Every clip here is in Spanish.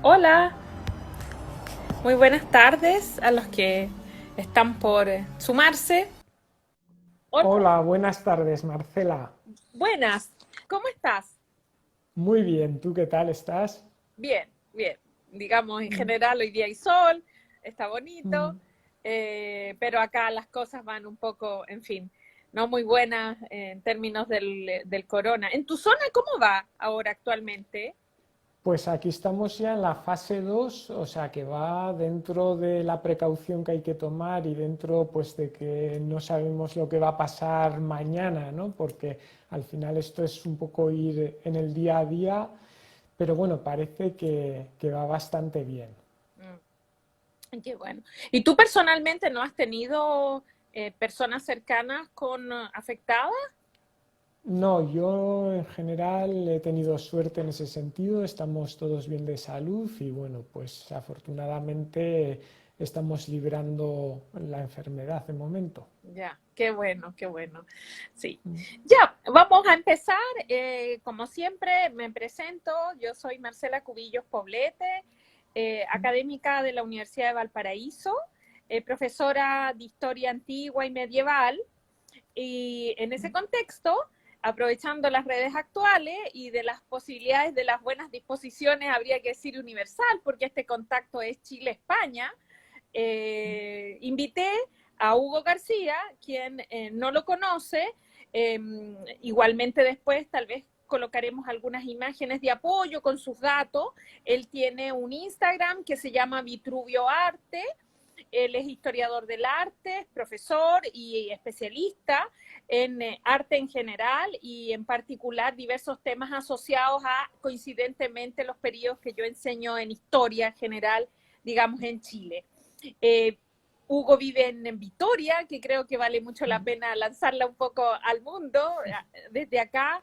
Hola, muy buenas tardes a los que están por sumarse. Hola, Hola, buenas tardes, Marcela. buenas, ¿cómo estás? Muy bien, ¿tú qué tal estás? Bien, bien. Digamos, en Mm, general hoy día hay sol, está bonito, mm. pero acá las cosas van un poco, en fin, no muy buenas en términos del corona. ¿En tu zona cómo va ahora actualmente? Pues aquí estamos ya en la fase 2, o sea que va dentro de la precaución que hay que tomar y dentro pues de que no sabemos lo que va a pasar mañana, ¿no? Porque al final esto es un poco ir en el día a día, pero bueno, parece que va bastante bien. Qué bueno. ¿Y tú personalmente no has tenido personas cercanas con afectadas? No, yo en general he tenido suerte en ese sentido, estamos todos bien de salud y bueno, pues afortunadamente estamos librando la enfermedad de momento. Ya, qué bueno, qué bueno. Sí. Ya, vamos a empezar. Como siempre, me presento. Yo soy Marcela Cubillos Poblete, académica de la Universidad de Valparaíso, profesora de Historia Antigua y Medieval. Y en ese contexto, aprovechando las redes actuales y de las posibilidades de las buenas disposiciones, habría que decir universal, porque este contacto es Chile-España, invité a Hugo García, quien no lo conoce, eh, igualmente después tal vez colocaremos algunas imágenes de apoyo con sus datos. Él tiene un Instagram que se llama Vitruvio Arte. Él es historiador del arte, profesor y especialista en arte en general y en particular diversos temas asociados a, coincidentemente, los periodos que yo enseño en historia general, digamos, en Chile. Eh, Hugo vive en Vitoria, que creo que vale mucho la pena lanzarla un poco al mundo desde acá,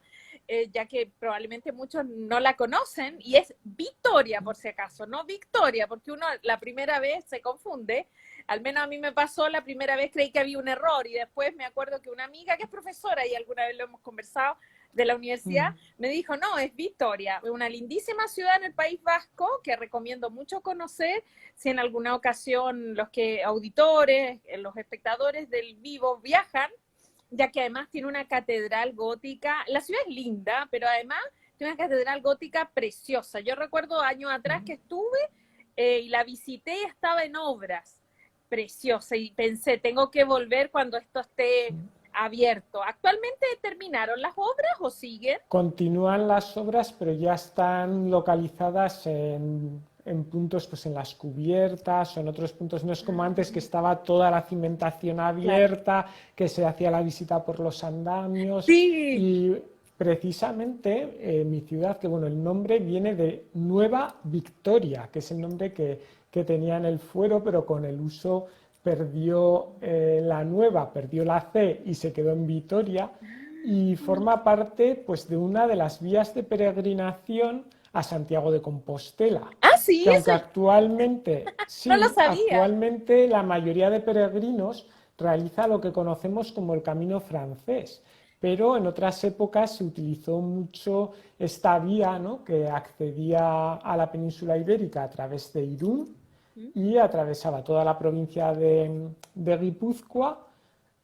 ya que probablemente muchos no la conocen, y es Vitoria, por si acaso, no Victoria, porque uno la primera vez se confunde. Al menos a mí me pasó, la primera vez creí que había un error y después me acuerdo que una amiga que es profesora y alguna vez lo hemos conversado de la universidad, me dijo, no, es Vitoria, una lindísima ciudad en el País Vasco que recomiendo mucho conocer si en alguna ocasión los que auditores, los espectadores del vivo viajan, ya que además tiene una catedral gótica. La ciudad es linda, pero además tiene una catedral gótica preciosa. Yo recuerdo años atrás que estuve y la visité y estaba en obras. Preciosa. Y pensé, tengo que volver cuando esto esté abierto. ¿Actualmente terminaron las obras o siguen? Continúan las obras, pero ya están localizadas en puntos, pues en las cubiertas o en otros puntos. No es como antes que estaba toda la cimentación Claro. abierta, que se hacía la visita por los andamios Sí. y precisamente mi ciudad, que bueno, el nombre viene de Nueva Victoria, que es el nombre que tenía en el fuero, pero con el uso perdió la nueva, perdió la C y se quedó en Vitoria y forma parte pues, de una de las vías de peregrinación a Santiago de Compostela, Ah, sí, que eso aunque actualmente, no lo sí, sabía. actualmente la mayoría de peregrinos realiza lo que conocemos como el camino francés, pero en otras épocas se utilizó mucho esta vía, ¿no?, que accedía a la península ibérica a través de Irún y atravesaba toda la provincia de Guipúzcoa,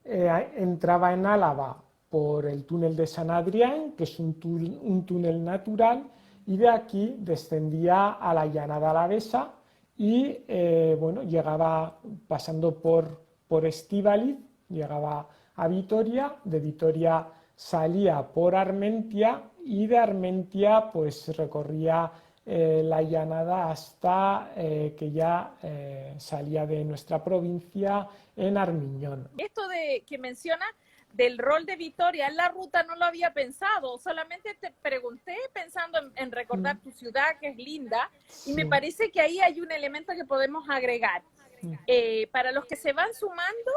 entraba en Álava por el túnel de San Adrián, que es un túnel natural, y de aquí descendía a la llanada alavesa y bueno, llegaba pasando por Estíbaliz, llegaba a Vitoria, de Vitoria salía por Armentia y de Armentia pues recorría la llanada hasta que ya salía de nuestra provincia en Armiñón. Esto de que menciona del rol de Victoria en la ruta no lo había pensado, solamente te pregunté pensando en recordar tu ciudad, que es linda, y me Sí. parece que ahí hay un elemento que podemos agregar. Para los que se van sumando,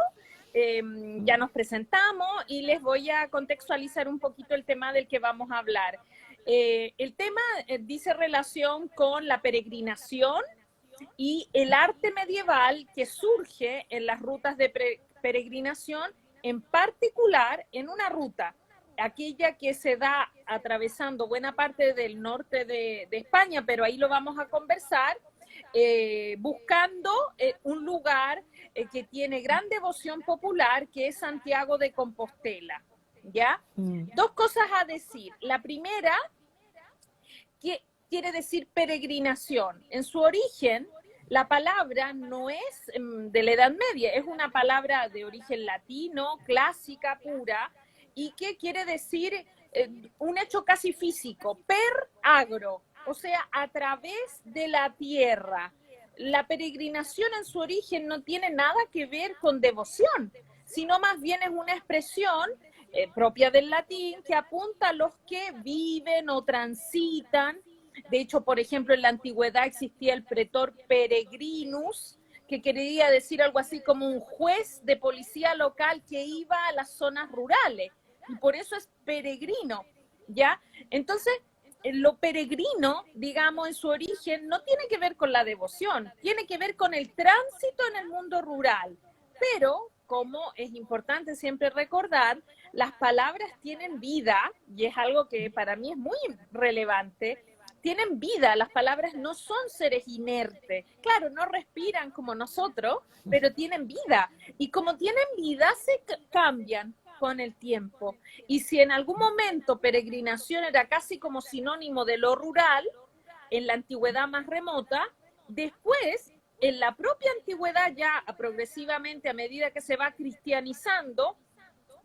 eh, ya nos presentamos y les voy a contextualizar un poquito el tema del que vamos a hablar. El tema dice relación con la peregrinación y el arte medieval que surge en las rutas de peregrinación, en particular en una ruta aquella que se da atravesando buena parte del norte de España, pero ahí lo vamos a conversar, buscando un lugar que tiene gran devoción popular, que es Santiago de Compostela, ¿ya? Dos cosas a decir. La primera, que quiere decir peregrinación. En su origen, la palabra no es de la Edad Media, es una palabra de origen latino, clásica, pura, y que quiere decir un hecho casi físico, per agro, o sea, a través de la tierra. La peregrinación en su origen no tiene nada que ver con devoción, sino más bien es una expresión propia del latín que apunta a los que viven o transitan. De hecho, por ejemplo, en la antigüedad existía el pretor peregrinus, que quería decir algo así como un juez de policía local que iba a las zonas rurales, y por eso es peregrino, ¿ya? Entonces, lo peregrino, digamos, en su origen, no tiene que ver con la devoción, tiene que ver con el tránsito en el mundo rural. Pero, como es importante siempre recordar, las palabras tienen vida, y es algo que para mí es muy relevante, tienen vida, las palabras no son seres inertes. Claro, no respiran como nosotros, pero tienen vida. Y como tienen vida, se cambian con el tiempo. Y si en algún momento peregrinación era casi como sinónimo de lo rural, en la antigüedad más remota, después, en la propia antigüedad ya progresivamente, a medida que se va cristianizando,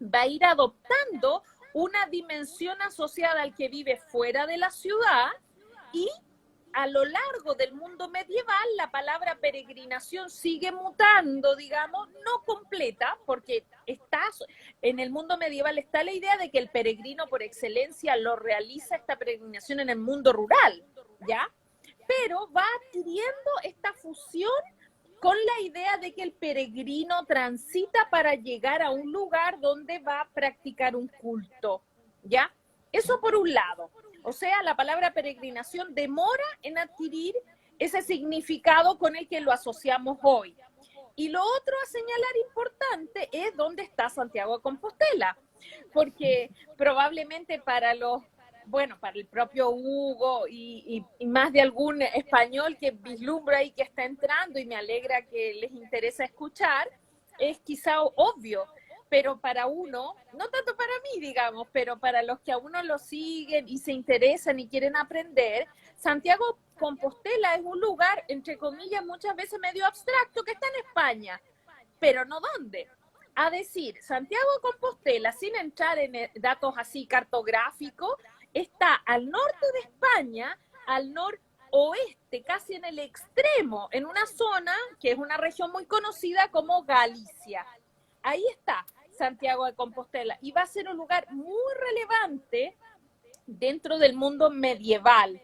va a ir adoptando una dimensión asociada al que vive fuera de la ciudad, y a lo largo del mundo medieval la palabra peregrinación sigue mutando, digamos, no completa, porque en el mundo medieval está la idea de que el peregrino por excelencia lo realiza esta peregrinación en el mundo rural, ¿ya? Pero va adquiriendo esta fusión con la idea de que el peregrino transita para llegar a un lugar donde va a practicar un culto, ¿ya? Eso por un lado. O sea, la palabra peregrinación demora en adquirir ese significado con el que lo asociamos hoy. Y lo otro a señalar importante es dónde está Santiago de Compostela, porque probablemente para el propio Hugo y más de algún español que vislumbra y que está entrando, y me alegra que les interesa escuchar, es quizá obvio, pero para uno, no tanto para mí, digamos, pero para los que a uno lo siguen y se interesan y quieren aprender, Santiago Compostela es un lugar, entre comillas, muchas veces medio abstracto, que está en España, pero no dónde. A decir, Santiago de Compostela, sin entrar en datos así cartográficos, está al norte de España, al noroeste, casi en el extremo, en una zona que es una región muy conocida como Galicia. Ahí está Santiago de Compostela, y va a ser un lugar muy relevante dentro del mundo medieval,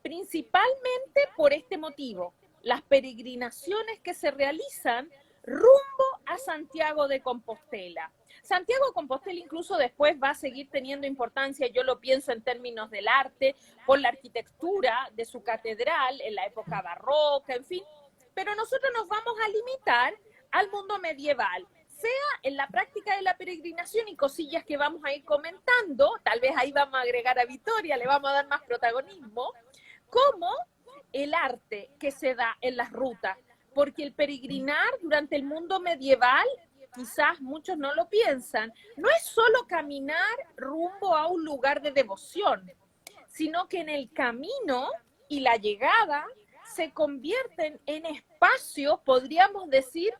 principalmente por este motivo: las peregrinaciones que se realizan rumbo a Santiago de Compostela. Santiago de Compostela incluso después va a seguir teniendo importancia, yo lo pienso en términos del arte, por la arquitectura de su catedral en la época barroca, en fin, pero nosotros nos vamos a limitar al mundo medieval, sea en la práctica de la peregrinación y cosillas que vamos a ir comentando, tal vez ahí vamos a agregar a Victoria, le vamos a dar más protagonismo, como el arte que se da en las rutas, porque el peregrinar durante el mundo medieval, quizás muchos no lo piensan, no es solo caminar rumbo a un lugar de devoción, sino que en el camino y la llegada se convierten en espacios, podríamos decir,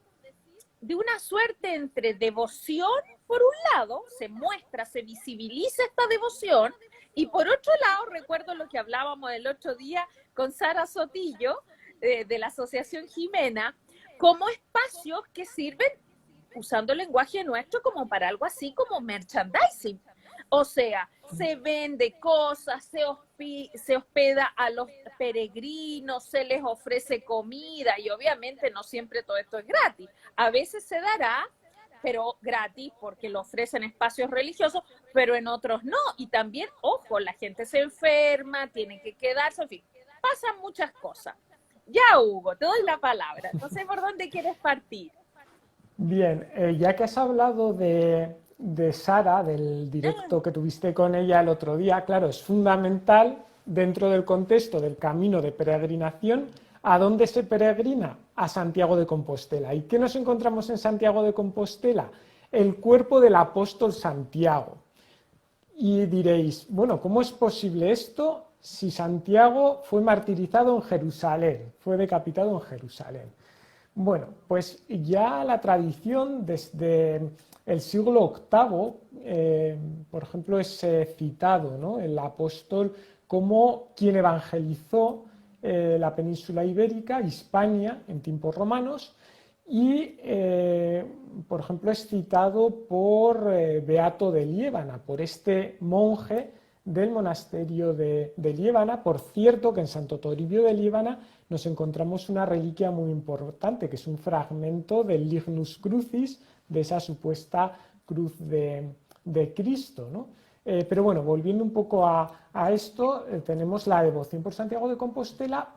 de una suerte entre devoción, por un lado, se muestra, se visibiliza esta devoción, y por otro lado, recuerdo lo que hablábamos el otro día con Sara Sotillo, de la Asociación Jimena, como espacios que sirven, usando el lenguaje nuestro, como para algo así como merchandising. O sea, se vende cosas, se hospeda a los peregrinos, se les ofrece comida, y obviamente no siempre todo esto es gratis. A veces se dará, pero gratis porque lo ofrecen espacios religiosos, pero en otros no. Y también, ojo, la gente se enferma, tiene que quedarse, en fin, pasan muchas cosas. Ya, Hugo, te doy la palabra. No sé por dónde quieres partir. Bien, ya que has hablado de de Sara, del directo que tuviste con ella el otro día, claro, es fundamental dentro del contexto del camino de peregrinación. ¿A dónde se peregrina? A Santiago de Compostela. ¿Y qué nos encontramos en Santiago de Compostela? El cuerpo del apóstol Santiago. Y diréis, bueno, ¿cómo es posible esto si Santiago fue martirizado en Jerusalén, fue decapitado en Jerusalén? Bueno, pues ya la tradición desde el siglo VIII, por ejemplo, es citado, ¿no?, el apóstol como quien evangelizó la península ibérica, Hispania, en tiempos romanos, y, por ejemplo, es citado por Beato de Liébana, por este monje del monasterio de Liébana. Por cierto, que en Santo Toribio de Liébana nos encontramos una reliquia muy importante, que es un fragmento del Lignus Crucis, de esa supuesta cruz de Cristo, ¿no? Pero bueno, volviendo un poco a esto, tenemos la devoción por Santiago de Compostela.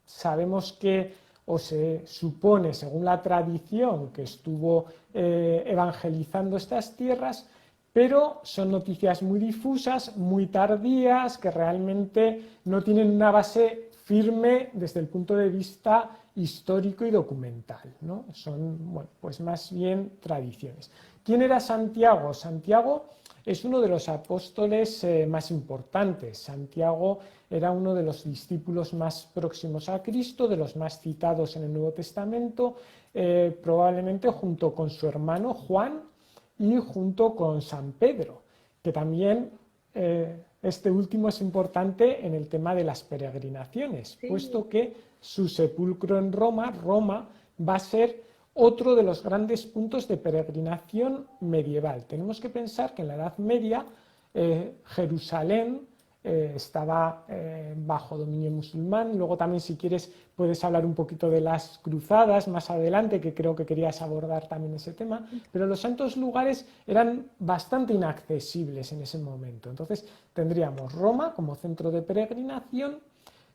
Sabemos que, o se supone, según la tradición, que estuvo evangelizando estas tierras, pero son noticias muy difusas, muy tardías, que realmente no tienen una base firme desde el punto de vista histórico y documental, ¿no? Son, bueno, pues más bien tradiciones. ¿Quién era Santiago? Santiago es uno de los apóstoles más importantes. Santiago era uno de los discípulos más próximos a Cristo, de los más citados en el Nuevo Testamento, probablemente junto con su hermano Juan y junto con San Pedro, que también este último es importante en el tema de las peregrinaciones, Sí. puesto que su sepulcro en Roma, Roma va a ser otro de los grandes puntos de peregrinación medieval. Tenemos que pensar que en la Edad Media Jerusalén estaba bajo dominio musulmán. Luego también, si quieres, puedes hablar un poquito de las cruzadas más adelante, que creo que querías abordar también ese tema, pero los santos lugares eran bastante inaccesibles en ese momento. Entonces tendríamos Roma como centro de peregrinación.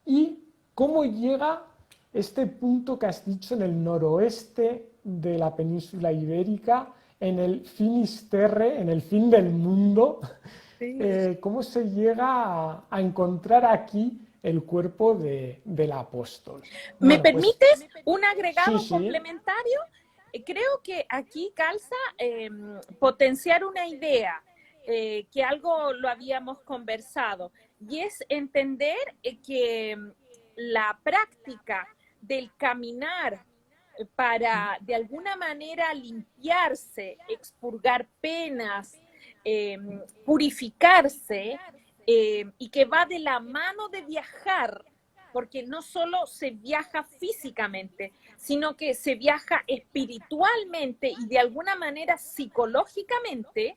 ¿Y cómo llega este punto que has dicho en el noroeste de la península ibérica, en el Finisterre, en el fin del mundo? Sí. ¿Cómo se llega a encontrar aquí el cuerpo del apóstol? ¿Me Bueno, pues permites un sí, agregado sí. complementario? Creo que aquí calza potenciar una idea, que algo lo habíamos conversado, y es entender que la práctica del caminar para de alguna manera limpiarse, expurgar penas, eh, purificarse, y que va de la mano de viajar, porque no solo se viaja físicamente, sino que se viaja espiritualmente y de alguna manera psicológicamente.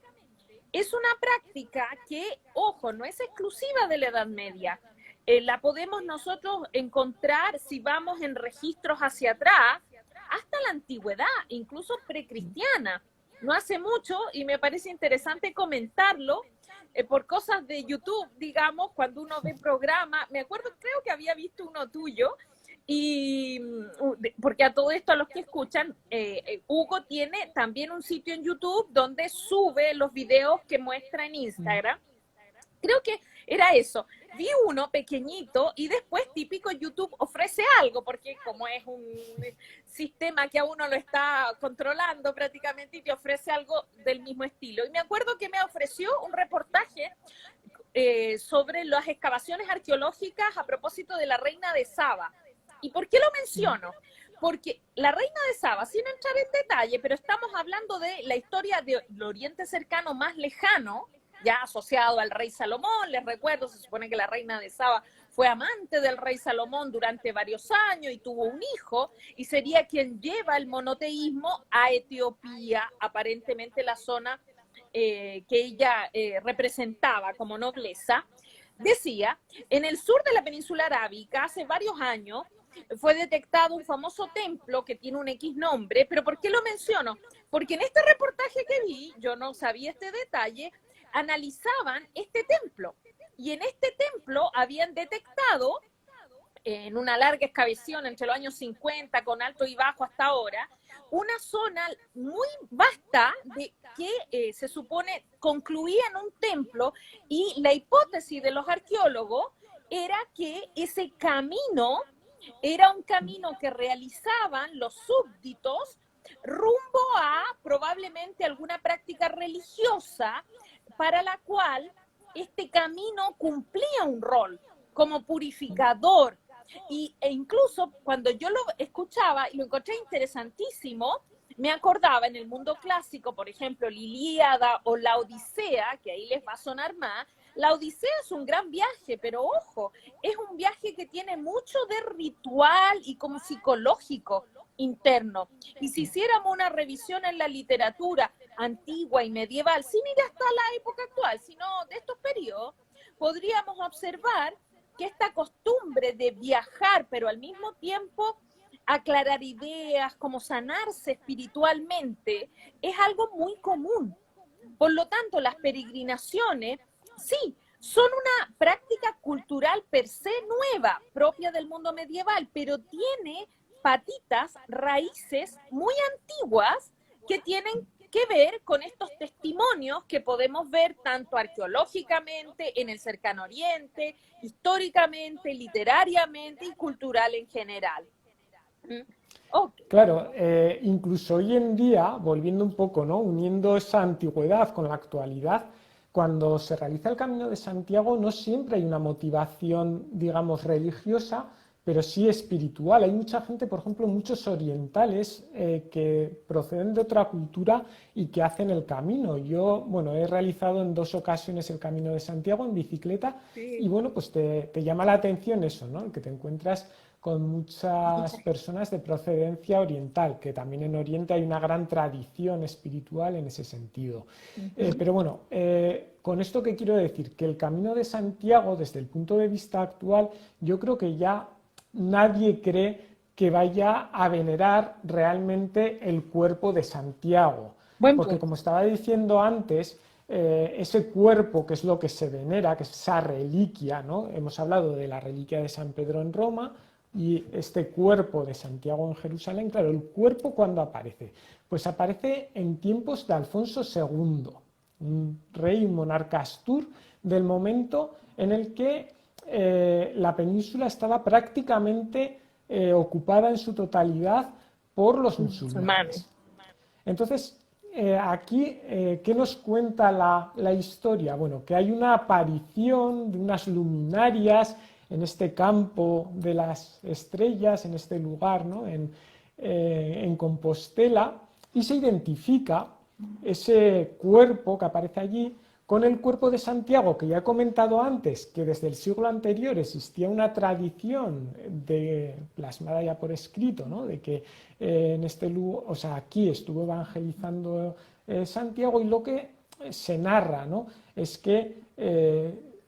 Es una práctica que, ojo, no es exclusiva de la Edad Media. La podemos nosotros encontrar si vamos en registros hacia atrás, hasta la antigüedad, incluso precristiana. No hace mucho, y me parece interesante comentarlo, por cosas de YouTube, digamos, cuando uno ve programa, me acuerdo, creo que había visto uno tuyo, y porque a todo esto, a los que escuchan, Hugo tiene también un sitio en YouTube donde sube los videos que muestra en Instagram. Creo que era eso. Vi uno pequeñito y después típico YouTube ofrece algo, porque como es un sistema que a uno lo está controlando prácticamente y te ofrece algo del mismo estilo. Y me acuerdo que me ofreció un reportaje sobre las excavaciones arqueológicas a propósito de la reina de Saba. ¿Y por qué lo menciono? Porque la reina de Saba, sin entrar en detalle, pero estamos hablando de la historia del Oriente Cercano más lejano, ya asociado al rey Salomón. Les recuerdo, se supone que la reina de Saba fue amante del rey Salomón durante varios años y tuvo un hijo, y sería quien lleva el monoteísmo a Etiopía, aparentemente la zona que ella representaba como nobleza. Decía, en el sur de la península arábica, hace varios años, fue detectado un famoso templo que tiene un X nombre. ¿Pero por qué lo menciono? Porque en este reportaje que vi, yo no sabía este detalle, analizaban este templo, y en este templo habían detectado en una larga excavación entre los años 50 con alto y bajo hasta ahora, una zona muy vasta de que se supone concluía en un templo, y la hipótesis de los arqueólogos era que ese camino era un camino que realizaban los súbditos rumbo a probablemente alguna práctica religiosa para la cual este camino cumplía un rol como purificador. E incluso cuando yo lo escuchaba y lo encontré interesantísimo, me acordaba en el mundo clásico, por ejemplo, la Ilíada o la Odisea, que ahí les va a sonar más. La Odisea es un gran viaje, pero ojo, es un viaje que tiene mucho de ritual y como psicológico interno. Y si hiciéramos una revisión en la literatura antigua y medieval, sin ir hasta la época actual, sino de estos periodos, podríamos observar que esta costumbre de viajar, pero al mismo tiempo aclarar ideas, como sanarse espiritualmente, es algo muy común. Por lo tanto, las peregrinaciones, sí, son una práctica cultural per se nueva, propia del mundo medieval, pero tiene patitas, raíces muy antiguas que tienen que ver con estos testimonios que podemos ver tanto arqueológicamente en el cercano oriente, históricamente, literariamente y cultural en general. Okay. Claro, incluso hoy en día, volviendo un poco, ¿no? Uniendo esa antigüedad con la actualidad, cuando se realiza el Camino de Santiago no siempre hay una motivación, digamos, religiosa, pero sí espiritual. Hay mucha gente, por ejemplo, muchos orientales que proceden de otra cultura y que hacen el camino. Yo, bueno, he realizado en 2 ocasiones el Camino de Santiago en bicicleta, sí. Y bueno, pues te llama la atención eso, ¿no? El que te encuentras con muchas personas de procedencia oriental, que también en Oriente hay una gran tradición espiritual en ese sentido. Pero bueno, con esto que quiero decir, que el Camino de Santiago, desde el punto de vista actual, yo creo que ya nadie cree que vaya a venerar realmente el cuerpo de Santiago. Porque como estaba diciendo antes, ese cuerpo, que es lo que se venera, que es esa reliquia, ¿no? Hemos hablado de la reliquia de San Pedro en Roma, y este cuerpo de Santiago en Jerusalén. Claro, el cuerpo, ¿cuándo aparece? Pues aparece en tiempos de Alfonso II, un rey, un monarca astur, del momento en el que la península estaba prácticamente ocupada en su totalidad por los musulmanes. Entonces, aquí, ¿qué nos cuenta la historia? Bueno, que hay una aparición de unas luminarias en este campo de las estrellas, en este lugar, ¿no? en Compostela, y se identifica ese cuerpo que aparece allí con el cuerpo de Santiago, que ya he comentado antes, que desde el siglo anterior existía una tradición plasmada ya por escrito, ¿no? De que en este lugar, o sea, aquí estuvo evangelizando Santiago, y lo que se narra, ¿no? Es que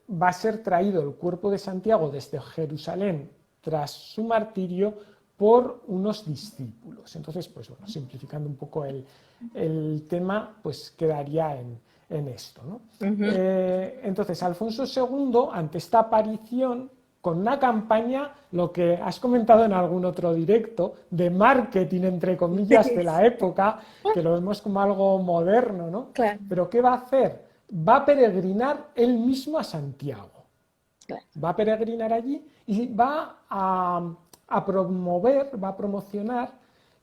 va a ser traído el cuerpo de Santiago desde Jerusalén tras su martirio por unos discípulos. Entonces, pues bueno, simplificando un poco el tema, pues quedaría en esto, ¿no? Entonces, Alfonso II, ante esta aparición, con una campaña, lo que has comentado en algún otro directo, de marketing, entre comillas, de la época, que lo vemos como algo moderno, ¿no? Claro. Pero ¿qué va a hacer? Va a peregrinar él mismo a Santiago. Claro. Va a peregrinar allí y va a promover, va a promocionar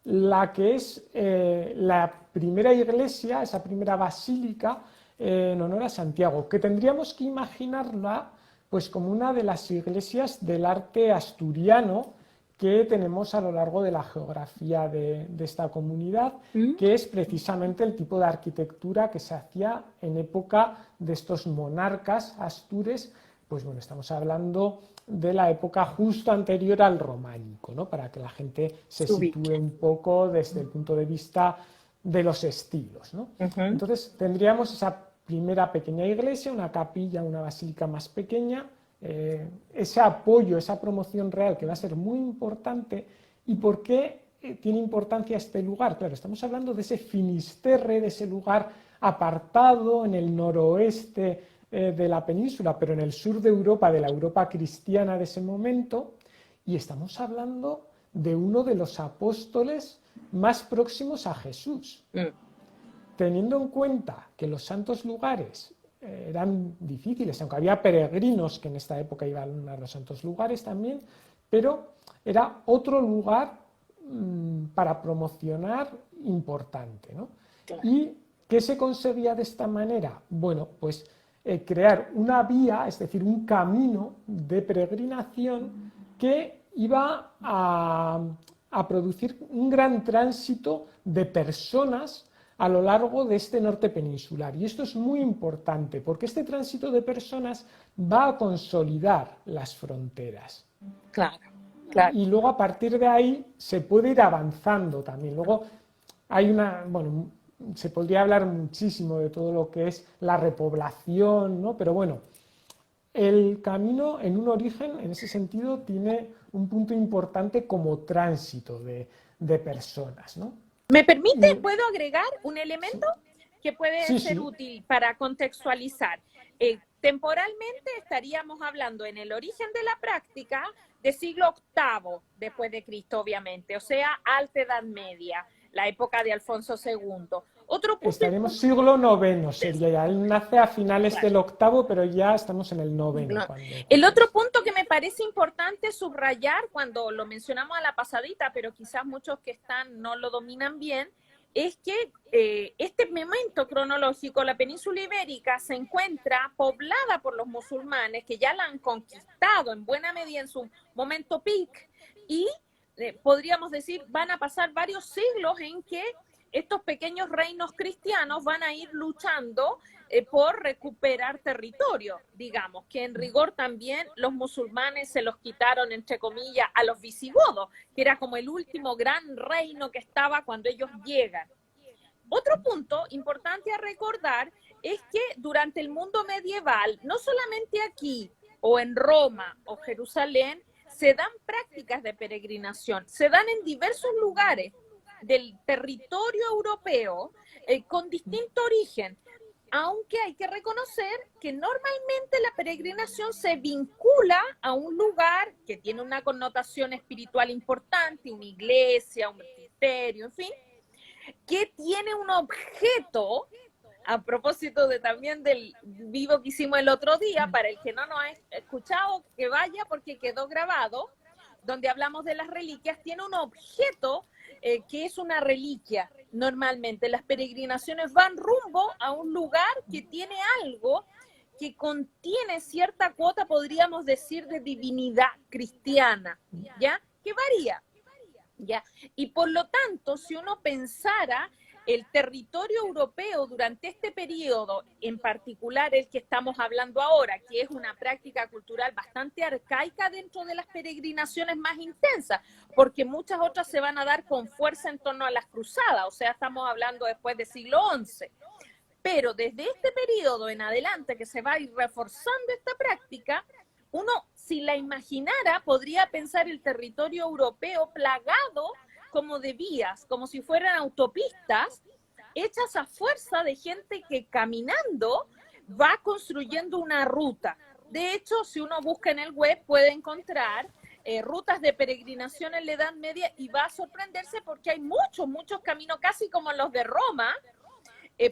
la que es la primera iglesia, esa primera basílica en honor a Santiago, que tendríamos que imaginarla pues como una de las iglesias del arte asturiano que tenemos a lo largo de la geografía de esta comunidad, que es precisamente el tipo de arquitectura que se hacía en época de estos monarcas astures. Pues bueno, estamos hablando de la época justo anterior al románico, ¿no? Para que la gente se sitúe un poco desde el punto de vista de los estilos, ¿no? Entonces tendríamos esa primera pequeña iglesia, una capilla, una basílica más pequeña, ese apoyo, esa promoción real que va a ser muy importante. ¿Y por qué tiene importancia este lugar? Claro, estamos hablando de ese Finisterre, de ese lugar apartado en el noroeste de la península, pero en el sur de Europa, de la Europa cristiana de ese momento, Y estamos hablando de uno de los apóstoles más próximos a Jesús. Teniendo en cuenta que los santos lugares eran difíciles, aunque había peregrinos que en esta época iban a los santos lugares también, pero era otro lugar para promocionar importante, ¿no? Claro. ¿Y qué se conseguía de esta manera? Bueno, pues crear una vía, es decir, un camino de peregrinación que iba a producir un gran tránsito de personas a lo largo de este norte peninsular. Y esto es muy importante porque este tránsito de personas va a consolidar las fronteras. Claro, claro. Y luego a partir de ahí se puede ir avanzando también. Luego hay bueno, se podría hablar muchísimo de todo lo que es la repoblación, ¿no? Pero bueno, el camino en un origen, en ese sentido, tiene un punto importante como tránsito de personas, ¿no? ¿Me permite? ¿Puedo agregar un elemento que puede Sí, ser sí. útil para contextualizar? Temporalmente estaríamos hablando en el origen de la práctica de siglo VIII después de Cristo, obviamente, o sea, Alta Edad Media, la época de Alfonso II. Otro punto Estaremos siglo IX, sería ya. Él nace a finales del octavo, pero ya estamos en el noveno. El otro punto que me parece importante subrayar cuando lo mencionamos a la pasadita, pero quizás muchos que están no lo dominan bien, es que este momento cronológico, la península ibérica, se encuentra poblada por los musulmanes que ya la han conquistado en buena medida en su momento peak y podríamos decir van a pasar varios siglos en que estos pequeños reinos cristianos van a ir luchando por recuperar territorio, digamos, que en rigor también los musulmanes se los quitaron, entre comillas, a los visigodos, que era como el último gran reino que estaba cuando ellos llegan. Otro punto importante a recordar es que durante el mundo medieval, no solamente aquí o en Roma o Jerusalén, se dan prácticas de peregrinación, se dan en diversos lugares del territorio europeo con distinto origen, aunque hay que reconocer que normalmente la peregrinación se vincula a un lugar que tiene una connotación espiritual importante, una iglesia, un ministerio, en fin, que tiene un objeto, a propósito de también del vivo que hicimos el otro día, para el que no nos ha escuchado, que vaya porque quedó grabado, donde hablamos de las reliquias, tiene un objeto que es una reliquia. Normalmente las peregrinaciones van rumbo a un lugar que tiene algo que contiene cierta cuota, podríamos decir, de divinidad cristiana, ¿ya? Que varía, ¿ya? Y por lo tanto, si uno pensara el territorio europeo durante este periodo, en particular el que estamos hablando ahora, que es una práctica cultural bastante arcaica dentro de las peregrinaciones más intensas, porque muchas otras se van a dar con fuerza en torno a las cruzadas, o sea, estamos hablando después del siglo XI. Pero desde este periodo en adelante que se va a ir reforzando esta práctica, uno, si la imaginara, podría pensar el territorio europeo plagado como de vías, como si fueran autopistas, hechas a fuerza de gente que caminando va construyendo una ruta. De hecho, si uno busca en el web, puede encontrar rutas de peregrinación en la Edad Media y va a sorprenderse porque hay muchos caminos, casi como los de Roma,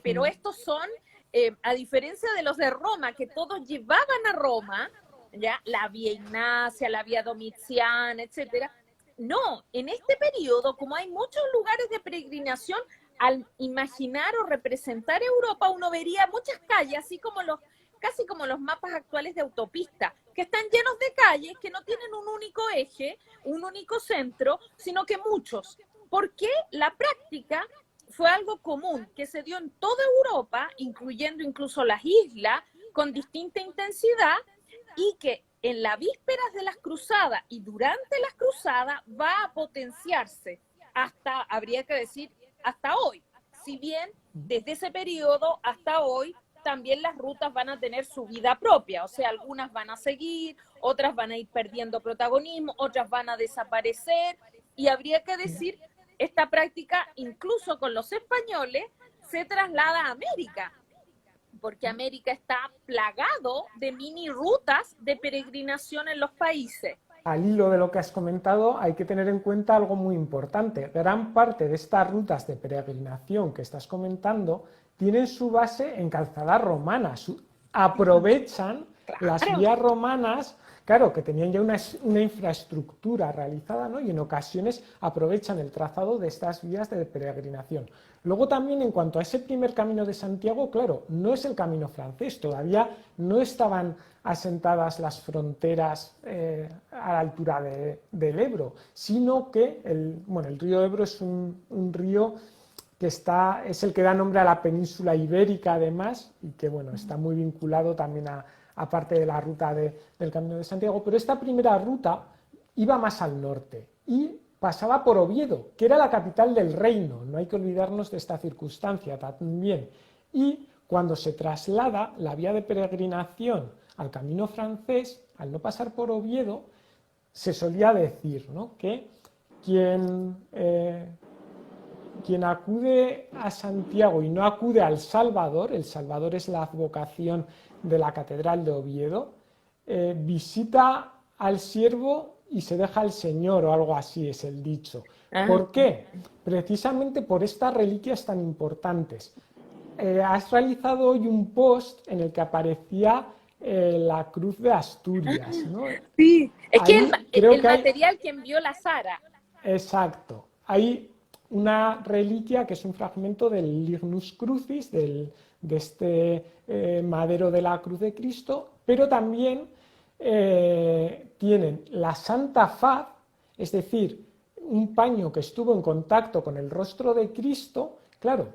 pero estos son, a diferencia de los de Roma, que todos llevaban a Roma, ¿ya? La vía Ignacia, la vía Domiciana, etcétera. No, en este periodo, como hay muchos lugares de peregrinación, al imaginar o representar Europa, uno vería muchas calles, así como casi como los mapas actuales de autopista, que están llenos de calles que no tienen un único eje, un único centro, sino que muchos. Porque la práctica fue algo común que se dio en toda Europa, incluyendo incluso las islas, con distinta intensidad, y que en las vísperas de las cruzadas y durante las cruzadas va a potenciarse hasta, habría que decir, hasta hoy. Si bien desde ese periodo hasta hoy también las rutas van a tener su vida propia, o sea, algunas van a seguir, otras van a ir perdiendo protagonismo, otras van a desaparecer, y habría que decir, esta práctica, incluso con los españoles, se traslada a América, porque América está plagado de mini rutas de peregrinación en los países. al hilo de lo que has comentado, hay que tener en cuenta algo muy importante. Gran parte de estas rutas de peregrinación que estás comentando tienen su base en calzadas romanas. Aprovechan las Claro. vías romanas, claro, que tenían ya una infraestructura realizada, ¿no? Y en ocasiones aprovechan el trazado de estas vías de peregrinación. Luego también en cuanto a ese primer camino de Santiago, claro, no es el camino francés, todavía no estaban asentadas las fronteras a la altura del Ebro, sino que el río Ebro es un río que es el que da nombre a la península ibérica además, y que bueno, está muy vinculado también a parte de la ruta del Camino de Santiago, pero esta primera ruta iba más al norte y pasaba por Oviedo, que era la capital del reino, no hay que olvidarnos de esta circunstancia también, y cuando se traslada la vía de peregrinación al camino francés, al no pasar por Oviedo, se solía decir, ¿no?, que quien acude a Santiago y no acude al Salvador, el Salvador es la advocación de la Catedral de Oviedo, visita al siervo y se deja al Señor, o algo así es el dicho. Ah, ¿Por qué? Precisamente por estas reliquias tan importantes. Has realizado hoy un post en el que aparecía la cruz de Asturias, ¿no? sí, es que Ahí creo el que hay, material que envió la Sara. exacto, hay una reliquia que es un fragmento del Lignus Crucis, de este madero de la cruz de Cristo, pero también tienen la Santa Faz, es decir, un paño que estuvo en contacto con el rostro de Cristo. Claro,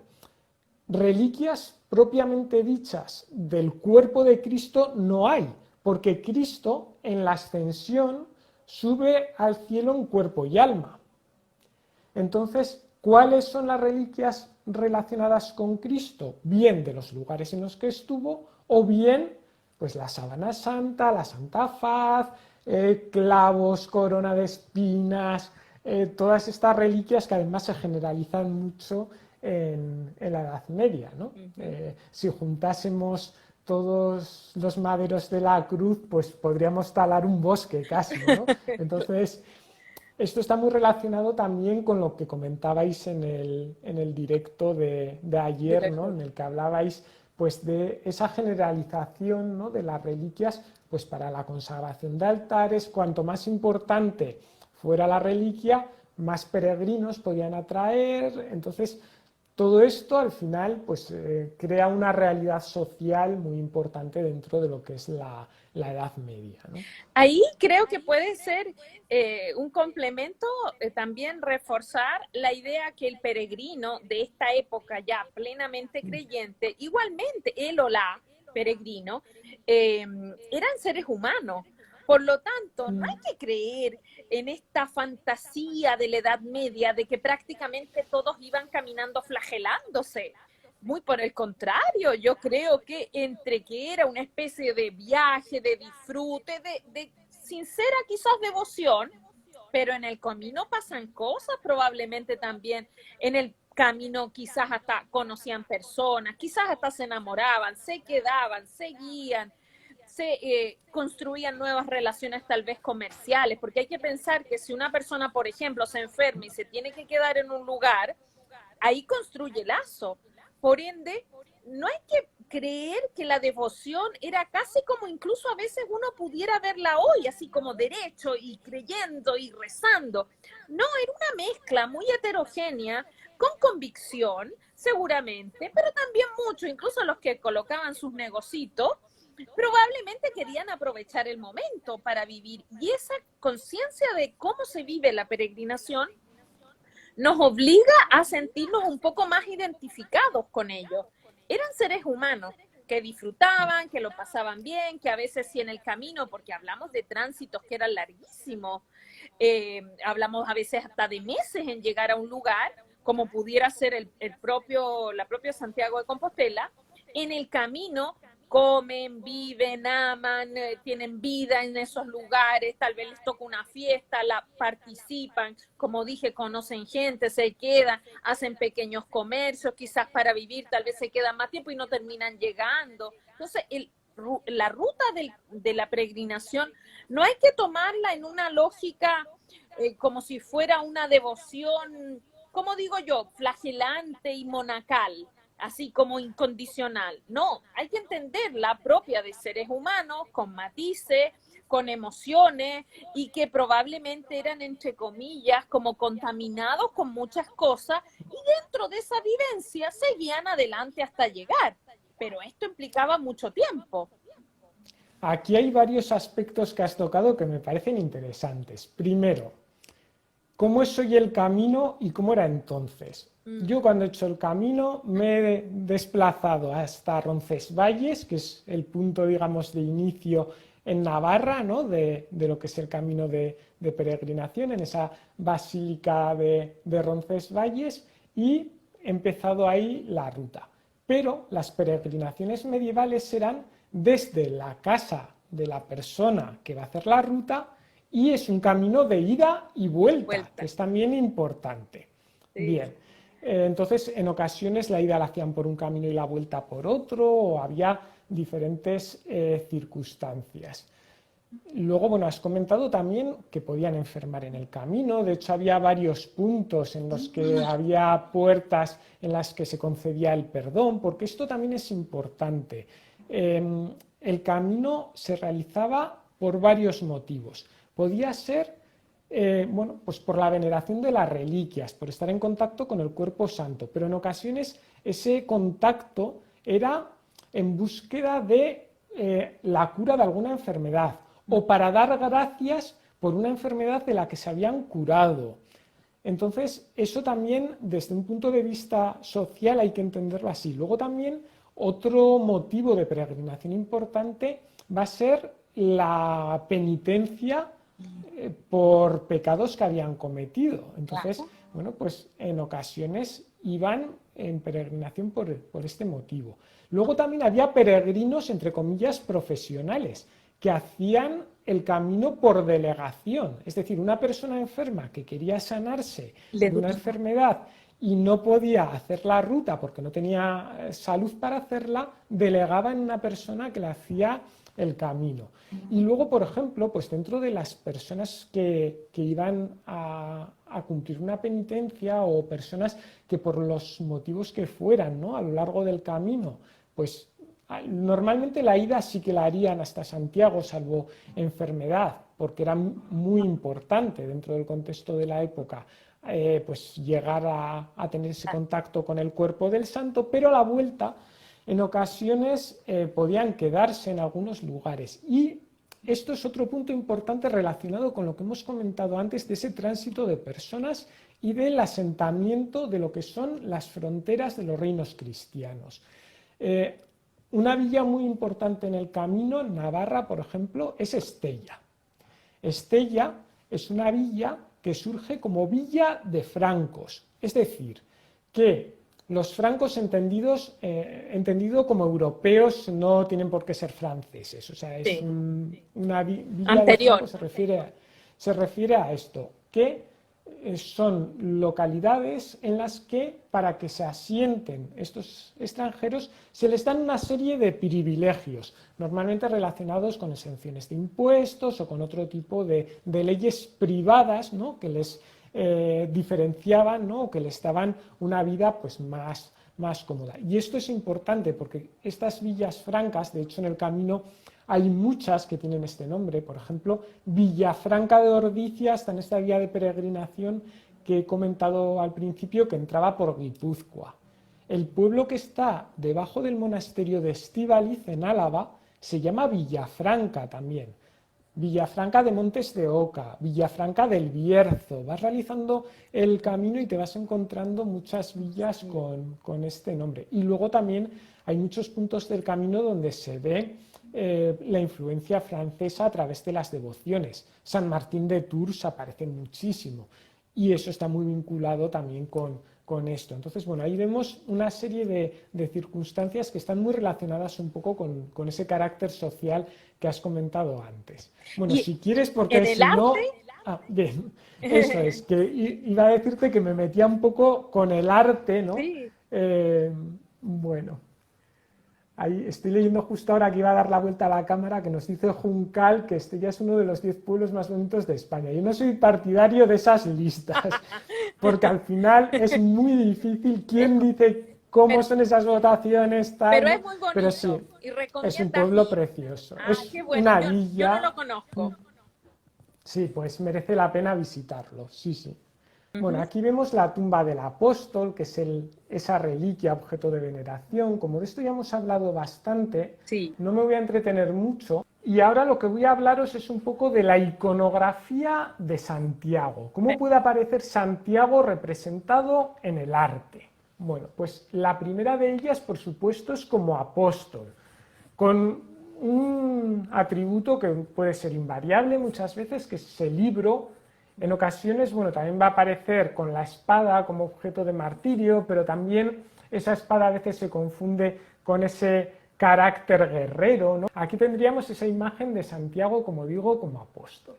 reliquias propiamente dichas del cuerpo de Cristo no hay, porque Cristo en la ascensión sube al cielo en cuerpo y alma. Entonces, ¿cuáles son las reliquias relacionadas con Cristo? Bien de los lugares en los que estuvo, o bien pues la sábana santa, la santa faz, clavos, corona de espinas, todas estas reliquias que además se generalizan mucho en la Edad Media, ¿no? Ujú. Si juntásemos todos los maderos de la cruz, pues podríamos talar un bosque casi, ¿no? Entonces, esto está muy relacionado también con lo que comentabais en el directo de ayer, ¿no?, Directo. en el que hablabais pues de esa generalización, ¿no?, de las reliquias pues para la consagración de altares. Cuanto más importante fuera la reliquia, más peregrinos podían atraer. Entonces, todo esto al final pues crea una realidad social muy importante dentro de lo que es la Edad Media, ¿no? Ahí creo que puede ser un complemento, también reforzar la idea que el peregrino de esta época ya plenamente creyente, igualmente él o la peregrino, eran seres humanos. Por lo tanto, no hay que creer en esta fantasía de la Edad Media de que prácticamente todos iban caminando flagelándose. Muy por el contrario, yo creo que entre que era una especie de viaje, de disfrute, de sincera quizás devoción, pero en el camino pasan cosas probablemente también. En el camino quizás hasta conocían personas, quizás hasta se enamoraban, se quedaban, seguían, se construían nuevas relaciones tal vez comerciales, porque hay que pensar que si una persona, por ejemplo, se enferma y se tiene que quedar en un lugar, ahí construye lazo. Por ende, no hay que creer que la devoción era casi como incluso a veces uno pudiera verla hoy, así como derecho y creyendo y rezando. No, era una mezcla muy heterogénea, con convicción, seguramente, pero también mucho, incluso los que colocaban sus negocitos, probablemente querían aprovechar el momento para vivir. Y esa conciencia de cómo se vive la peregrinación nos obliga a sentirnos un poco más identificados con ellos. Eran seres humanos que disfrutaban, que lo pasaban bien, que a veces sí en el camino, porque hablamos de tránsitos que eran larguísimos, hablamos a veces hasta de meses en llegar a un lugar, como pudiera ser la propia Santiago de Compostela. En el camino comen, viven, aman, tienen vida en esos lugares, tal vez les toca una fiesta, la participan, como dije, conocen gente, se quedan, hacen pequeños comercios, quizás para vivir, tal vez se quedan más tiempo y no terminan llegando. Entonces, la ruta de la peregrinación no hay que tomarla en una lógica como si fuera una devoción, como digo yo, flagelante y monacal, así como incondicional. No, hay que entenderla propia de seres humanos, con matices, con emociones, y que probablemente eran, entre comillas, como contaminados con muchas cosas, y dentro de esa vivencia seguían adelante hasta llegar. Pero esto implicaba mucho tiempo. Aquí hay varios aspectos que has tocado que me parecen interesantes. Primero, ¿cómo es hoy el camino y cómo era entonces? Yo cuando he hecho el camino me he desplazado hasta Roncesvalles, que es el punto, digamos, de inicio en Navarra, ¿no? de lo que es el camino de peregrinación, en esa basílica de Roncesvalles, y he empezado ahí la ruta. Pero las peregrinaciones medievales eran desde la casa de la persona que va a hacer la ruta, y es un camino de ida y vuelta, que es también importante. Sí. Bien, entonces en ocasiones la ida la hacían por un camino y la vuelta por otro, o había diferentes circunstancias. Luego, bueno, has comentado también que podían enfermar en el camino. De hecho, había varios puntos en los que había puertas en las que se concedía el perdón, porque esto también es importante. El camino se realizaba por varios motivos. Podía ser, bueno, pues por la veneración de las reliquias, por estar en contacto con el cuerpo santo, pero en ocasiones ese contacto era en búsqueda de la cura de alguna enfermedad, o para dar gracias por una enfermedad de la que se habían curado. Entonces, eso también, desde un punto de vista social, hay que entenderlo así. Luego también, otro motivo de peregrinación importante va a ser la penitencia por pecados que habían cometido. Entonces, bueno, pues en ocasiones iban en peregrinación por este motivo. Luego también había peregrinos, entre comillas, profesionales, que hacían el camino por delegación. Es decir, una persona enferma que quería sanarse de una enfermedad y no podía hacer la ruta porque no tenía salud para hacerla, delegaba en una persona que le hacía el camino. Y luego, por ejemplo, pues dentro de las personas que iban a cumplir una penitencia, o personas que por los motivos que fueran, ¿no?, a lo largo del camino, pues normalmente la ida sí que la harían hasta Santiago, salvo enfermedad, porque era muy importante dentro del contexto de la época, pues llegar a tener ese contacto con el cuerpo del santo, pero a la vuelta en ocasiones podían quedarse en algunos lugares. Y esto es otro punto importante relacionado con lo que hemos comentado antes de ese tránsito de personas y del asentamiento de lo que son las fronteras de los reinos cristianos. Una villa muy importante en el camino, en Navarra, por ejemplo, es Estella. Estella es una villa que surge como villa de francos, es decir, que los francos entendido como europeos, no tienen por qué ser franceses, o sea, es una villa anterior. De francos, se refiere a esto, que son localidades en las que, para que se asienten estos extranjeros, se les dan una serie de privilegios, normalmente relacionados con exenciones de impuestos o con otro tipo de leyes privadas, ¿no?, que les diferenciaban, ¿no?, o que les daban una vida pues más cómoda. Y esto es importante porque estas villas francas, de hecho en el camino hay muchas que tienen este nombre. Por ejemplo, Villafranca de Ordizia está en esta vía de peregrinación que he comentado al principio, que entraba por Guipúzcoa. El pueblo que está debajo del monasterio de Estíbaliz, en Álava, se llama Villafranca también. Villafranca de Montes de Oca, Villafranca del Bierzo. Vas realizando el camino y te vas encontrando muchas villas con este nombre. Y luego también hay muchos puntos del camino donde se ve la influencia francesa a través de las devociones. San Martín de Tours aparece muchísimo y eso está muy vinculado también con esto. Entonces, bueno, ahí vemos una serie de circunstancias que están muy relacionadas un poco con ese carácter social que has comentado antes. Bueno, si quieres, porque si no... Ah, bien, eso es, que iba a decirte que me metía un poco con el arte, ¿no? Sí. Bueno, Ahí estoy leyendo justo ahora que iba a dar la vuelta a la cámara que nos dice Juncal que este ya es uno de los 10 pueblos más bonitos de España. Yo no soy partidario de esas listas, porque al final es muy difícil quién dice cómo Pero, son esas votaciones, pero tal, es ¿no? muy Pero sí, bonito. ¿Y es un recomiendas pueblo ir? precioso. Ah, Es qué bueno. una Yo no villa, lo conozco. sí, pues merece la pena visitarlo, sí, sí. Bueno, Ujú. aquí vemos la tumba del apóstol, que es esa reliquia, objeto de veneración. Como de esto ya hemos hablado bastante, Sí. no me voy a entretener mucho. Y ahora lo que voy a hablaros es un poco de la iconografía de Santiago. ¿Cómo puede aparecer Santiago representado en el arte? Bueno, pues la primera de ellas, por supuesto, es como apóstol, con un atributo que puede ser invariable muchas veces, que es el libro. En ocasiones, bueno, también va a aparecer con la espada como objeto de martirio, pero también esa espada a veces se confunde con ese carácter guerrero, ¿no? Aquí tendríamos esa imagen de Santiago, como digo, como apóstol.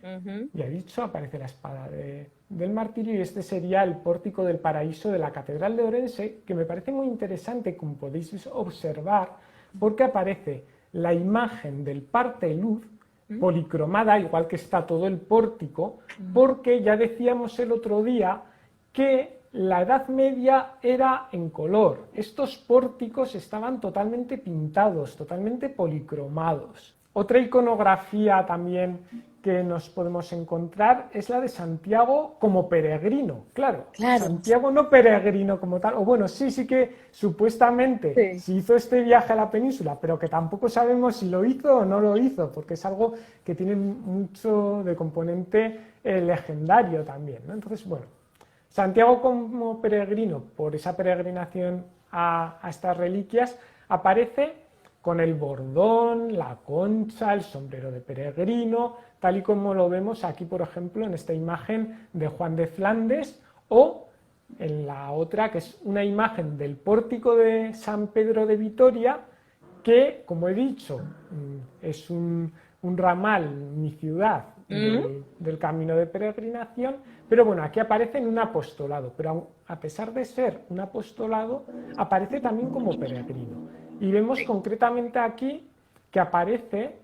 Ujú. Ya he dicho, aparece la espada del martirio y este sería el pórtico del paraíso de la Catedral de Orense, que me parece muy interesante, como podéis observar, porque aparece la imagen del parte luz Ujú. policromada, igual que está todo el pórtico, porque ya decíamos el otro día que la Edad Media era en color. Estos pórticos estaban totalmente pintados, totalmente policromados. Otra iconografía también que nos podemos encontrar es la de Santiago como peregrino. Claro, Claro. Santiago no peregrino como tal, o bueno, sí, sí que supuestamente Sí. se hizo este viaje a la península, pero que tampoco sabemos si lo hizo o no lo hizo, porque es algo que tiene mucho de componente legendario también, ¿no? Entonces, bueno, Santiago como peregrino, por esa peregrinación a estas reliquias, aparece con el bordón, la concha, el sombrero de peregrino, tal y como lo vemos aquí, por ejemplo, en esta imagen de Juan de Flandes, o en la otra, que es una imagen del pórtico de San Pedro de Vitoria, que, como he dicho, es un ramal, mi ciudad, Mm. del camino de peregrinación, pero bueno, aquí aparece en un apostolado, pero a pesar de ser un apostolado, aparece también como peregrino. Y vemos concretamente aquí que aparece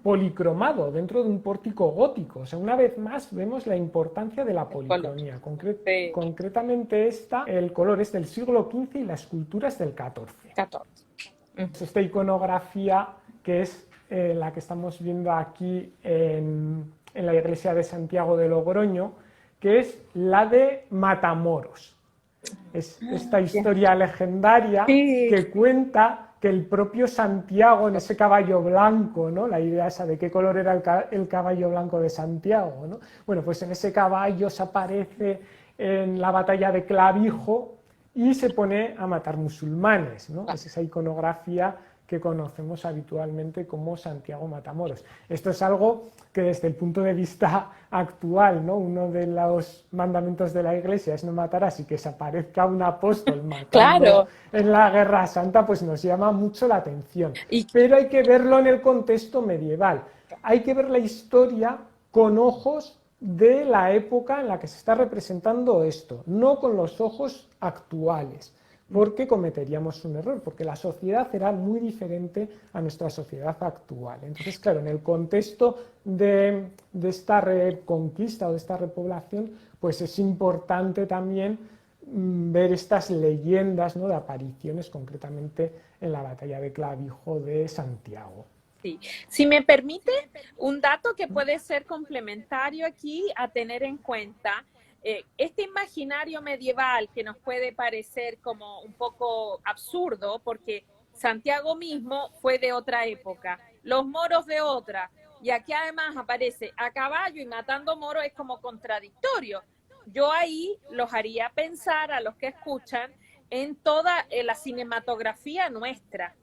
policromado dentro de un pórtico gótico. O sea, una vez más vemos la importancia de la El color. policromía. Sí. Concretamente el color es del siglo XV y la escultura es del XIV. 14. Ujú. Esta iconografía que es la que estamos viendo aquí en la iglesia de Santiago de Logroño, que es la de Matamoros. Es esta historia legendaria Sí. que cuenta que el propio Santiago en ese caballo blanco, ¿no? La idea esa de qué color era el caballo blanco de Santiago, ¿no? Bueno, pues en ese caballo se aparece en la batalla de Clavijo y se pone a matar musulmanes, ¿no? Es esa iconografía que conocemos habitualmente como Santiago Matamoros. Esto es algo que desde el punto de vista actual, ¿no? Uno de los mandamientos de la Iglesia es no matarás y que se aparezca un apóstol matando Claro. en la Guerra Santa, pues nos llama mucho la atención. Y Pero hay que verlo en el contexto medieval. Hay que ver la historia con ojos de la época en la que se está representando esto, no con los ojos actuales, porque cometeríamos un error, porque la sociedad era muy diferente a nuestra sociedad actual. Entonces, claro, en el contexto de esta reconquista o de esta repoblación, pues es importante también ver estas leyendas, ¿no? De apariciones, concretamente en la batalla de Clavijo de Santiago. sí. Si me permite, un dato que puede ser complementario aquí a tener en cuenta, este imaginario medieval que nos puede parecer como un poco absurdo, porque Santiago mismo fue de otra época, los moros de otra, y aquí además aparece a caballo y matando moros, es como contradictorio. Yo ahí los haría pensar a los que escuchan en toda la cinematografía nuestra.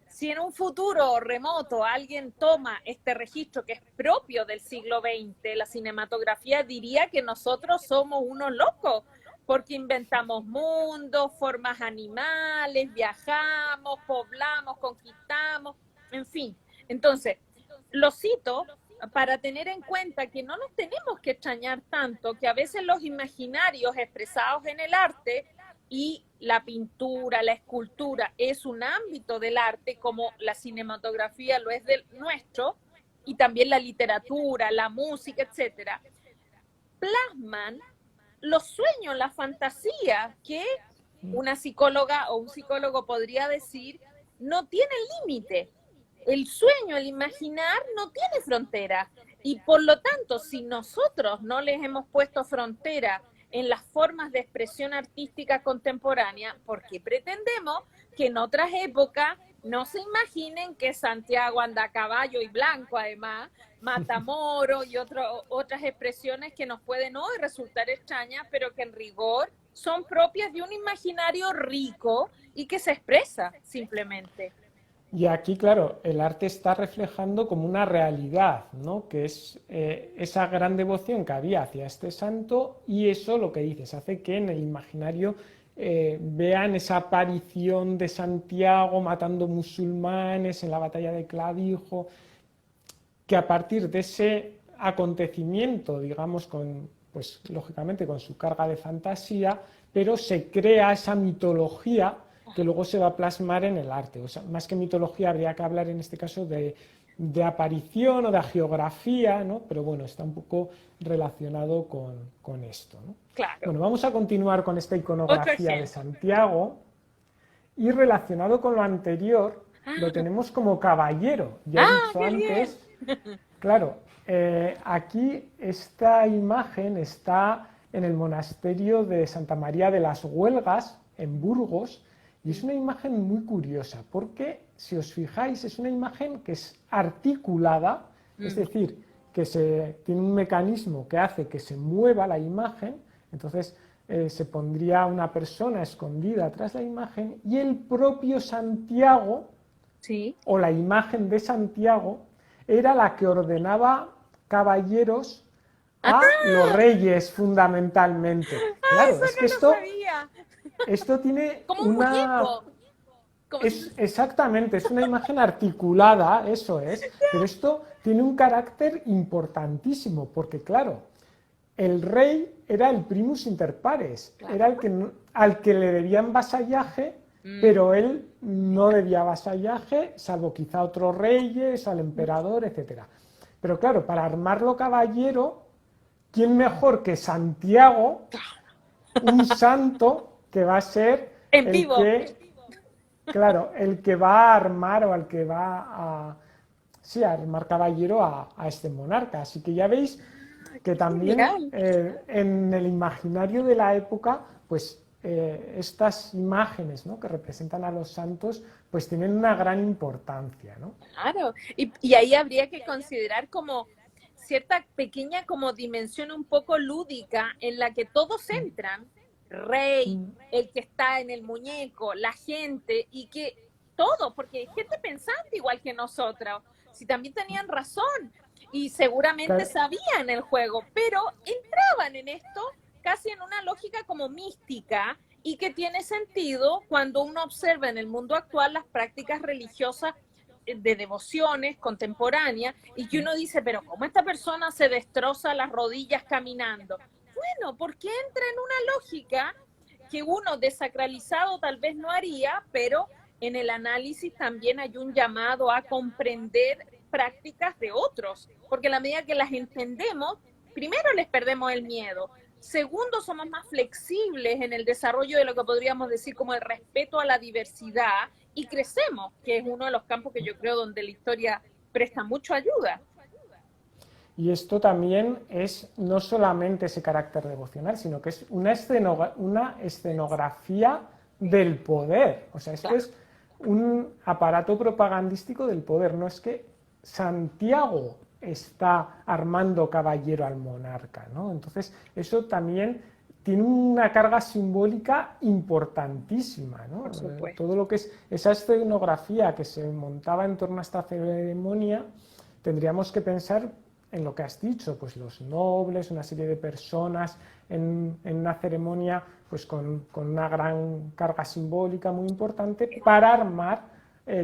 Si en un futuro remoto alguien toma este registro que es propio del siglo XX, la cinematografía diría que nosotros somos unos locos, porque inventamos mundos, formas animales, viajamos, poblamos, conquistamos, en fin. Entonces, lo cito para tener en cuenta que no nos tenemos que extrañar tanto, que a veces los imaginarios expresados en el arte y la pintura, la escultura es un ámbito del arte como la cinematografía lo es del nuestro, y también la literatura, la música, etcétera, plasman los sueños, la fantasía que una psicóloga o un psicólogo podría decir no tiene límite. El sueño, el imaginar no tiene frontera. Y por lo tanto, si nosotros no les hemos puesto frontera en las formas de expresión artística contemporánea, ¿por qué pretendemos que en otras épocas no se imaginen que Santiago anda a caballo y blanco, además, Matamoro y otras expresiones que nos pueden hoy resultar extrañas, pero que en rigor son propias de un imaginario rico y que se expresa simplemente? Y aquí, claro, el arte está reflejando como una realidad, ¿no? Que es esa gran devoción que había hacia este santo, y eso, lo que dices, hace que en el imaginario vean esa aparición de Santiago matando musulmanes en la batalla de Clavijo, que a partir de ese acontecimiento, digamos, pues lógicamente con su carga de fantasía, pero se crea esa mitología que luego se va a plasmar en el arte. O sea, más que mitología habría que hablar en este caso de aparición o de geografía, ¿no? Pero bueno, está un poco relacionado con esto, ¿no? Claro. Bueno, vamos a continuar con esta Otro iconografía de ejemplo. Santiago, y relacionado con lo anterior, lo Ah, tenemos como caballero. Ya he dicho qué bien. antes, claro, aquí esta imagen está en el monasterio de Santa María de las Huelgas, en Burgos, y es una imagen muy curiosa, porque si os fijáis, es una imagen que es articulada, es decir, que tiene un mecanismo que hace que se mueva la imagen. Entonces se pondría una persona escondida tras la imagen, y el propio Santiago, Sí. o la imagen de Santiago, era la que ordenaba caballeros a los reyes fundamentalmente. Claro, Eso es que no lo sabía. esto tiene Como un una... muñeco. Como si... Es exactamente, es una imagen articulada, eso es, pero esto tiene un carácter importantísimo, porque claro, el rey era el primus inter pares, era Claro. al que le debían vasallaje, pero él no debía vasallaje, salvo quizá a otros reyes, al emperador, etc. Pero claro, para armarlo caballero, ¿quién mejor que Santiago, un santo que va a ser En el vivo. que, claro, el que va a armar, o el que va a, sí, a armar caballero a este monarca? Así que ya veis que Qué también genial. en el imaginario de la época, pues estas imágenes, ¿no?, que representan a los santos, pues tienen una gran importancia, ¿no? Claro. Y ahí habría que considerar como cierta pequeña como dimensión un poco lúdica en la que todos entran, rey, el que está en el muñeco, la gente, y que todo, porque hay gente pensante igual que nosotros, si también tenían razón y seguramente Claro, sabían el juego, pero entraban en esto casi en una lógica como mística, y que tiene sentido cuando uno observa en el mundo actual las prácticas religiosas de devociones contemporáneas, y que uno dice, pero ¿cómo esta persona se destroza las rodillas caminando? Bueno, porque entra en una lógica que uno desacralizado tal vez no haría, pero en el análisis también hay un llamado a comprender prácticas de otros, porque a la medida que las entendemos, primero les perdemos el miedo, segundo somos más flexibles en el desarrollo de lo que podríamos decir como el respeto a la diversidad, y crecemos, que es uno de los campos que yo creo donde la historia presta mucho ayuda. y esto también es no solamente ese carácter devocional, sino que es una escenografía del poder. O sea, esto Claro. es un aparato propagandístico del poder. No es que Santiago está armando caballero al monarca, ¿no? Entonces, eso también tiene una carga simbólica importantísima, ¿no? Por supuesto. Todo lo que es esa escenografía que se montaba en torno a esta ceremonia, tendríamos que pensar en lo que has dicho, pues los nobles, una serie de personas en una ceremonia pues con una gran carga simbólica muy importante para armar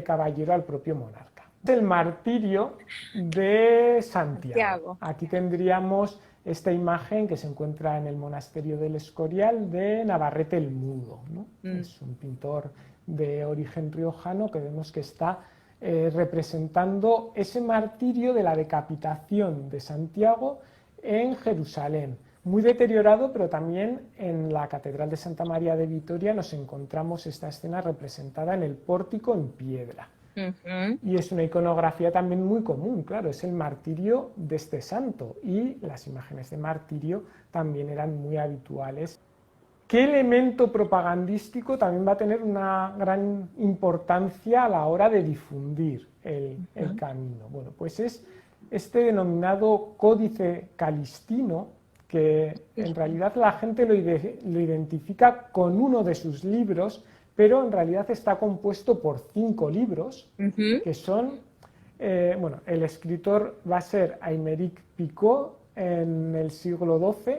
caballero al propio monarca. El martirio de Santiago. Santiago. Aquí tendríamos esta imagen que se encuentra en el monasterio del Escorial de Navarrete el Mudo, ¿no? Es un pintor de origen riojano que vemos que está representando ese martirio de la decapitación de Santiago en Jerusalén. Muy deteriorado, pero también en la Catedral de Santa María de Vitoria nos encontramos esta escena representada en el pórtico en piedra. Y es una iconografía también muy común, claro, es el martirio de este santo, y las imágenes de martirio también eran muy habituales. ¿Qué elemento propagandístico también va a tener una gran importancia a la hora de difundir el camino? Bueno, pues es este denominado Códice Calistino, que en realidad la gente lo identifica con uno de sus libros, pero en realidad está compuesto por 5 libros, que son, bueno, el escritor va a ser Aymeric Picot en el siglo XII,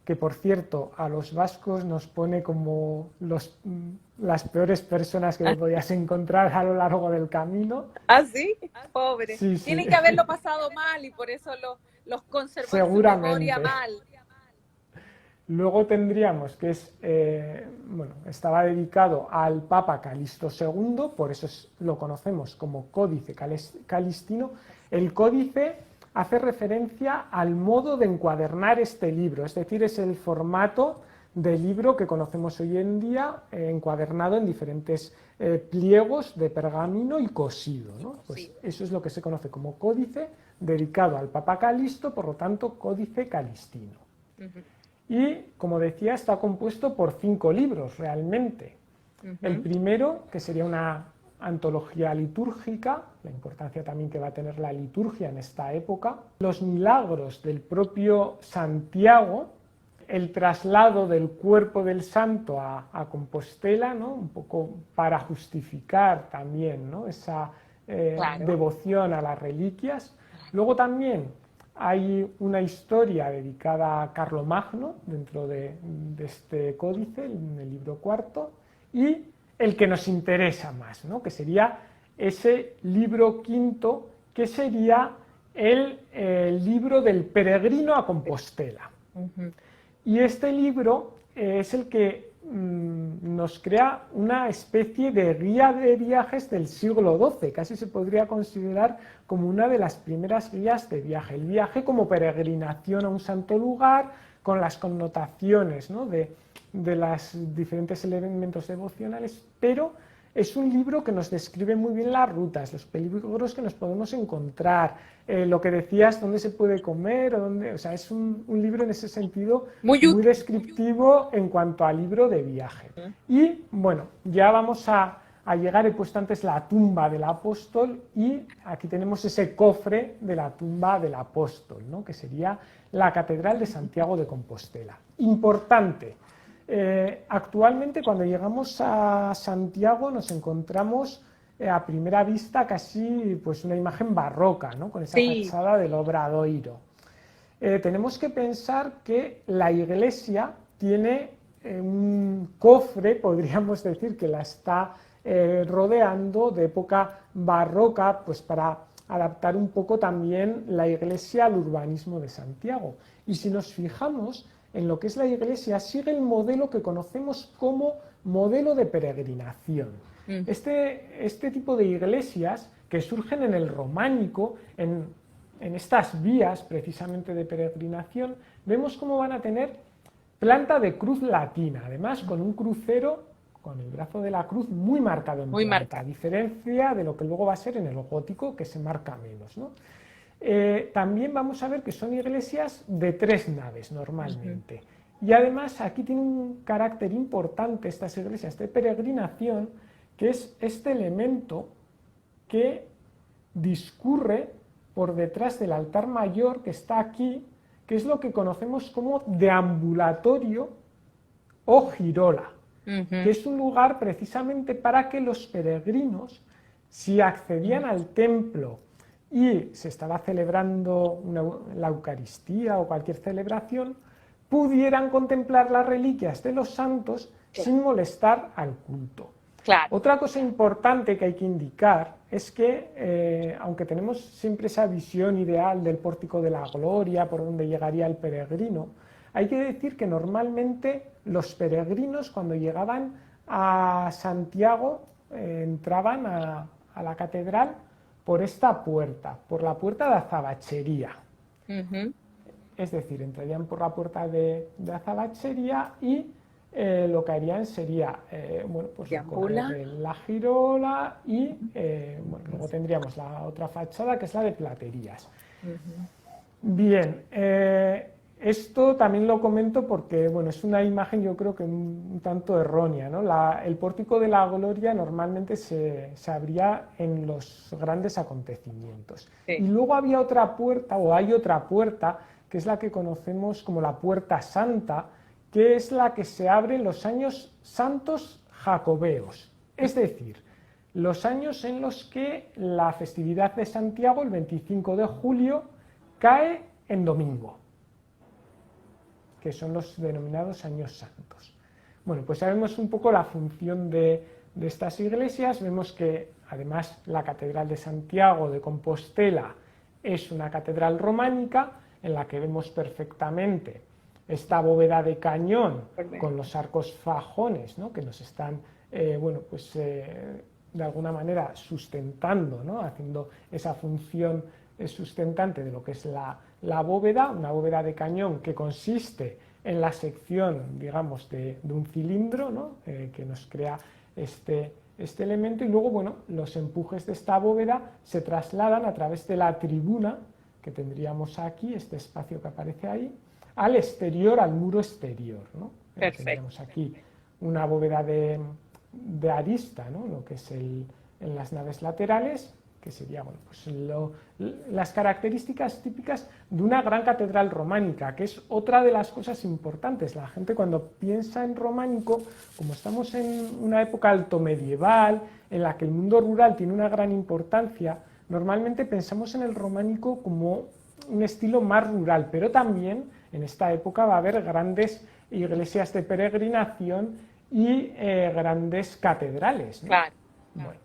que por cierto a los vascos nos pone como las peores personas que podías encontrar a lo largo del camino. ¿Ah, sí? Pobre. Sí, sí. Tienen que haberlo pasado mal y por eso los conservó en su memoria mal. Luego tendríamos que bueno, estaba dedicado al Papa Calixto II, por eso lo conocemos como Códice Calistino. El códice hace referencia al modo de encuadernar este libro, es decir, es el formato de libro que conocemos hoy en día, encuadernado en diferentes pliegos de pergamino y cosido, ¿no? Pues eso es lo que se conoce como códice, dedicado al Papa Calixto, por lo tanto, Códice Calistino. Y, como decía, está compuesto por 5 libros realmente. El primero, que sería una antología litúrgica, la importancia también que va a tener la liturgia en esta época, los milagros del propio Santiago, el traslado del cuerpo del santo a Compostela, ¿no? Un poco para justificar también, ¿no? Esa devoción a las reliquias. Luego también hay una historia dedicada a Carlomagno dentro de este códice, en el libro cuarto, y el que nos interesa más, ¿no? Que sería ese libro quinto, que sería el libro del peregrino a Compostela. Y este libro es el que nos crea una especie de guía de viajes del siglo XII, casi se podría considerar como una de las primeras guías de viaje, el viaje como peregrinación a un santo lugar, con las connotaciones, ¿no? de los diferentes elementos devocionales, pero es un libro que nos describe muy bien las rutas, los peligros que nos podemos encontrar, lo que decías, dónde se puede comer, o sea, es un libro en ese sentido muy descriptivo en cuanto al libro de viaje. Y bueno, ya vamos a llegar, he puesto antes la tumba del apóstol, y aquí tenemos ese cofre de la tumba del apóstol, ¿no? Que sería la Catedral de Santiago de Compostela. Importante. Actualmente, cuando llegamos a Santiago, nos encontramos a primera vista casi pues una imagen barroca, ¿no? Con esa fachada del Obradoiro. Tenemos que pensar que la iglesia tiene un cofre, podríamos decir, que la está rodeando, de época barroca, pues para adaptar un poco también la iglesia al urbanismo de Santiago. Y si nos fijamos en lo que es la iglesia, sigue el modelo que conocemos como modelo de peregrinación. Este tipo de iglesias que surgen en el románico, en estas vías precisamente de peregrinación, vemos cómo van a tener planta de cruz latina, además con un crucero con el brazo de la cruz muy marcado en planta, a diferencia de lo que luego va a ser en el gótico, que se marca menos, ¿no? También vamos a ver que son iglesias de 3 naves normalmente. Y además aquí tiene un carácter importante estas iglesias de peregrinación, que es este elemento que discurre por detrás del altar mayor que está aquí, que es lo que conocemos como deambulatorio o girola, que es un lugar precisamente para que los peregrinos, si accedían al templo y se estaba celebrando la Eucaristía o cualquier celebración, pudieran contemplar las reliquias de los santos sin molestar al culto. Claro. Otra cosa importante que hay que indicar es que, aunque tenemos siempre esa visión ideal del pórtico de la gloria, por donde llegaría el peregrino, hay que decir que normalmente los peregrinos, cuando llegaban a Santiago, entraban a la catedral por esta puerta, por la puerta de Azabachería. Es decir, entrarían por la puerta de Azabachería y lo que harían sería bueno, pues recorrer la girola y bueno, luego tendríamos la otra fachada, que es la de Platerías. Bien, esto también lo comento porque bueno, es una imagen yo creo que un tanto errónea, ¿no? El pórtico de la gloria normalmente se abría en los grandes acontecimientos. Sí. Y luego había otra puerta, o hay otra puerta, que es la que conocemos como la Puerta Santa, que es la que se abre en los años santos jacobeos, es decir, los años en los que la festividad de Santiago, el 25 de julio, cae en domingo, que son los denominados años santos. Bueno, pues sabemos un poco la función de estas iglesias. Vemos que además la Catedral de Santiago de Compostela es una catedral románica en la que vemos perfectamente esta bóveda de cañón con los arcos fajones, ¿no? Que nos están bueno, pues, de alguna manera sustentando, ¿no? Haciendo esa función sustentante de lo que es la bóveda, una bóveda de cañón que consiste en la sección, digamos, de un cilindro, ¿no? Que nos crea este elemento, y luego, bueno, los empujes de esta bóveda se trasladan a través de la tribuna que tendríamos aquí, este espacio que aparece ahí, al exterior, al muro exterior, ¿no? Tendríamos aquí una bóveda de arista, ¿no? Lo que es en las naves laterales, que sería bueno, pues las características típicas de una gran catedral románica, que es otra de las cosas importantes. La gente cuando piensa en románico, como estamos en una época alto medieval, en la que el mundo rural tiene una gran importancia, normalmente pensamos en el románico como un estilo más rural, pero también en esta época va a haber grandes iglesias de peregrinación y grandes catedrales, ¿no? Claro. Bueno.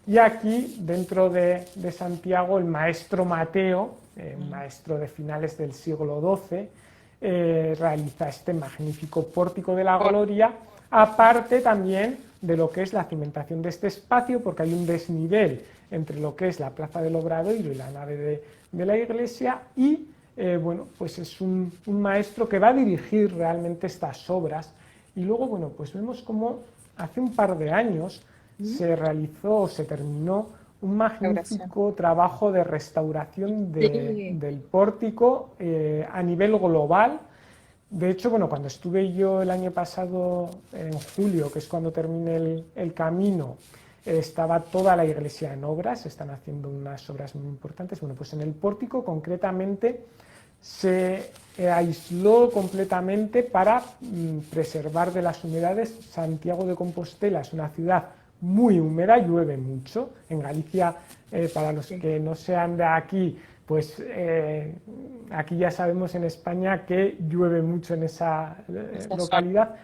Y aquí, dentro de Santiago, el maestro Mateo, maestro de finales del siglo XII, realiza este magnífico pórtico de la gloria, aparte también de lo que es la cimentación de este espacio, porque hay un desnivel entre lo que es la plaza del Obradoiro y la nave de la iglesia, y bueno, pues es un maestro que va a dirigir realmente estas obras. Y luego, bueno, pues vemos como hace un par de años se realizó, se terminó un magnífico trabajo de restauración del pórtico a nivel global. De hecho, bueno, cuando estuve yo el año pasado, en julio, que es cuando terminé el camino, estaba toda la iglesia en obras, se están haciendo unas obras muy importantes. Bueno, pues en el pórtico concretamente se aisló completamente para preservar de las humedades. Santiago de Compostela es una ciudad muy húmeda, llueve mucho. En Galicia, para los que no sean de aquí, pues aquí ya sabemos en España que llueve mucho en esa localidad,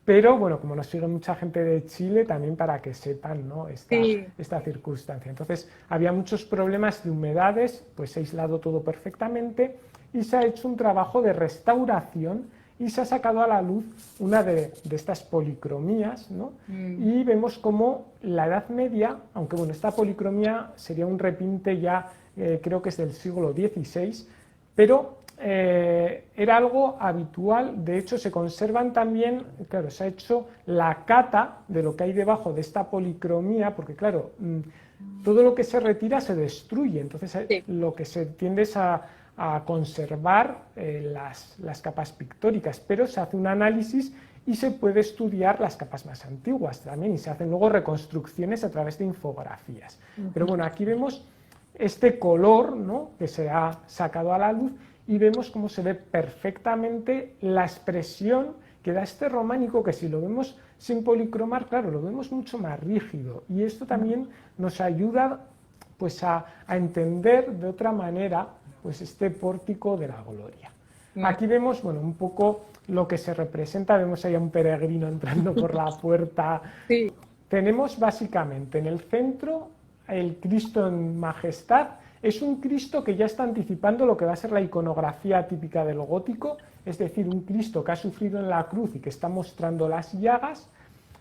pero bueno, como nos sigue mucha gente de Chile, también para que sepan, ¿no? esta circunstancia. Entonces había muchos problemas de humedades, pues se ha aislado todo perfectamente y se ha hecho un trabajo de restauración y se ha sacado a la luz una de estas policromías, ¿no? Y vemos como la Edad Media, aunque bueno, esta policromía sería un repinte ya, creo que es del siglo XVI, pero era algo habitual. De hecho, se conservan también, claro, se ha hecho la cata de lo que hay debajo de esta policromía, porque claro, todo lo que se retira se destruye, entonces lo que se tiende es a conservar las capas pictóricas, pero se hace un análisis y se puede estudiar las capas más antiguas también, y se hacen luego reconstrucciones a través de infografías. Pero bueno, aquí vemos este color, ¿no?, que se ha sacado a la luz, y vemos cómo se ve perfectamente la expresión que da este románico, que si lo vemos sin policromar, claro, lo vemos mucho más rígido, y esto también nos ayuda pues a entender de otra manera pues este pórtico de la gloria. Aquí vemos, bueno, un poco lo que se representa. Vemos ahí a un peregrino entrando por la puerta tenemos básicamente en el centro el Cristo en Majestad. Es un Cristo que ya está anticipando lo que va a ser la iconografía típica del gótico, es decir, un Cristo que ha sufrido en la cruz y que está mostrando las llagas.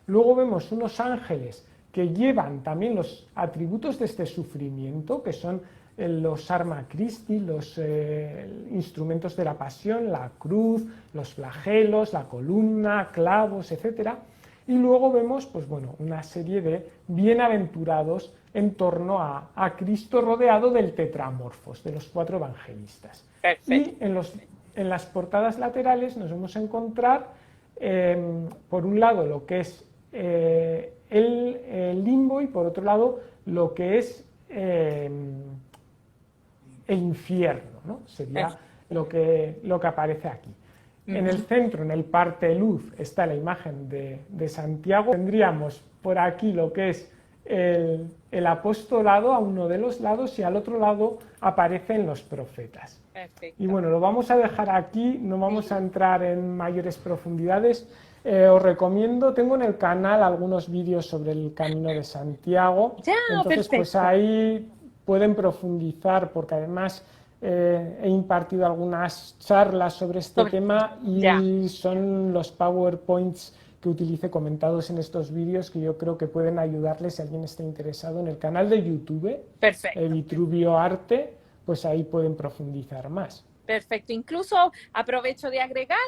Luego vemos unos ángeles que llevan también los atributos de este sufrimiento, que son los Arma Christi, los instrumentos de la pasión, la cruz, los flagelos, la columna, clavos, etcétera. Y luego vemos, pues bueno, una serie de bienaventurados en torno a Cristo rodeado del tetramorfos, de los 4 evangelistas. Perfecto. Y en las portadas laterales nos vamos a encontrar, por un lado, lo que es el limbo y por otro lado lo que es el infierno, ¿no? Sería lo que aparece aquí. En el centro, en el parte luz, está la imagen de Santiago. Tendríamos por aquí lo que es el apostolado a uno de los lados y al otro lado aparecen los profetas. Perfecto. Y bueno, lo vamos a dejar aquí, no vamos a entrar en mayores profundidades. Os recomiendo, tengo en el canal algunos vídeos sobre el Camino de Santiago, Ya, entonces perfecto. pues ahí pueden profundizar, porque además he impartido algunas charlas sobre este tema y ya. son los PowerPoints que utilicé comentados en estos vídeos que yo creo que pueden ayudarles si alguien está interesado en el canal de YouTube, Perfecto. Vitruvio Arte, pues ahí pueden profundizar más. Perfecto. Incluso aprovecho de agregar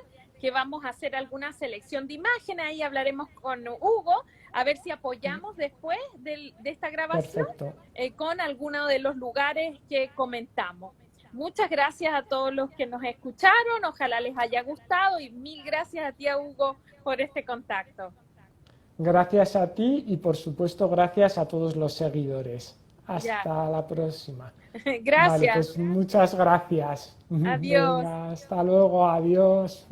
que vamos a hacer alguna selección de imágenes, ahí hablaremos con Hugo, a ver si apoyamos después de esta grabación con alguno de los lugares que comentamos. Muchas gracias a todos los que nos escucharon, ojalá les haya gustado y mil gracias a ti, Hugo, por este contacto. Gracias a ti y por supuesto gracias a todos los seguidores. Hasta la próxima. Gracias. Vale, pues muchas gracias. Adiós. Venga, hasta luego, adiós.